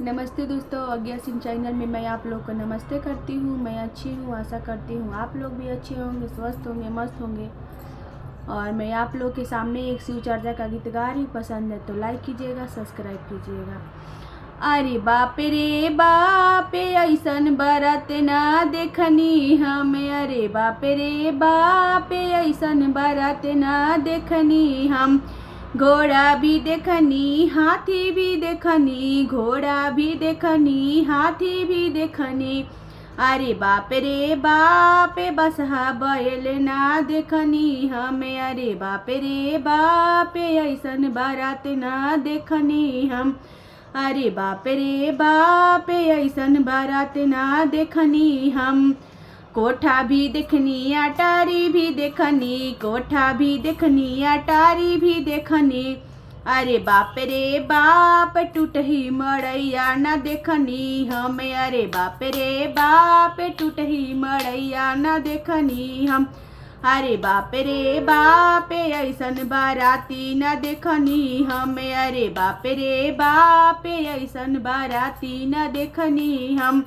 नमस्ते दोस्तों, अज्ञा सिंह चैनल में मैं आप लोग को नमस्ते करती हूँ। मैं अच्छी हूँ, आशा करती हूँ आप लोग भी अच्छे होंगे, स्वस्थ होंगे, मस्त होंगे। और मैं आप लोग के सामने एक शिव चर्चा का गीत गा रही हूँ। पसंद है तो लाइक कीजिएगा, सब्सक्राइब कीजिएगा। अरे बाप रे बाप, ऐसन बरत ना देखनी हम। अरे बाप रे बाप, ऐसन बरत ना देखनी हम। घोड़ा भी देखनी, हाथी भी देखनी, घोड़ा भी देखनी, हाथी भी देखनी। अरे बाप रे बाप, बसहा बैल ना देखनी हम। अरे बाप रे बाप, ऐसन बारात ना देखनी हम। अरे बाप रे बाप, ऐसन बारात ना देखनी हम। कोठा भी देखनी, अटारी भी देखनी, कोठा भी देखनी, अटारी भी देखनी। अरे बाप रे बाप, टूटही मड़ैया न देखनी हम। अरे बाप रे बाप, टूटही मड़ैया न देखनी हम। अरे बाप रे बाप, ऐसन बाराती न देखनी हम। अरे बाप रे बाप, ऐसन बाराती न देखनी हम।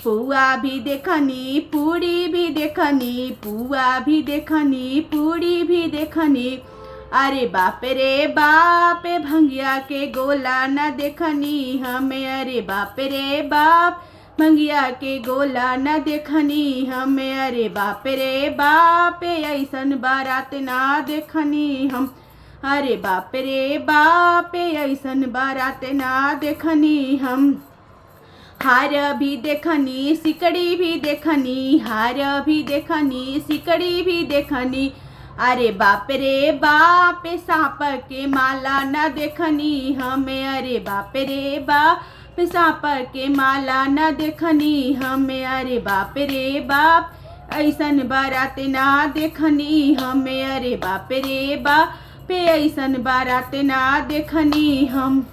पुआ भी देखनी, पूड़ी भी देखनी, पुआ भी देखनी, पूड़ी भी देखनी। अरे बाप रे बाप, भंगिया के गोला न देखनी हम। अरे बाप रे बाप, भंगिया के गोला न देखनी हम। अरे बाप रे बाप, ऐसन बारात ना देखनी हम। अरे बाप रे बाप, ऐसन बारात ना देखनी हम। हार भी देखनी, सिकड़ी भी देखनी, हार भी देखनी, सिकड़ी भी देखनी। अरे बाप रे बाप, सांप के माला न देखनी हम। अरे बाप रे बाप, सांप के माला न देखनी हम। अरे बाप रे बाप, ऐसन बारात ना देखनी हम। अरे बाप रे बाप, ऐसन बारात ना देखनी हम।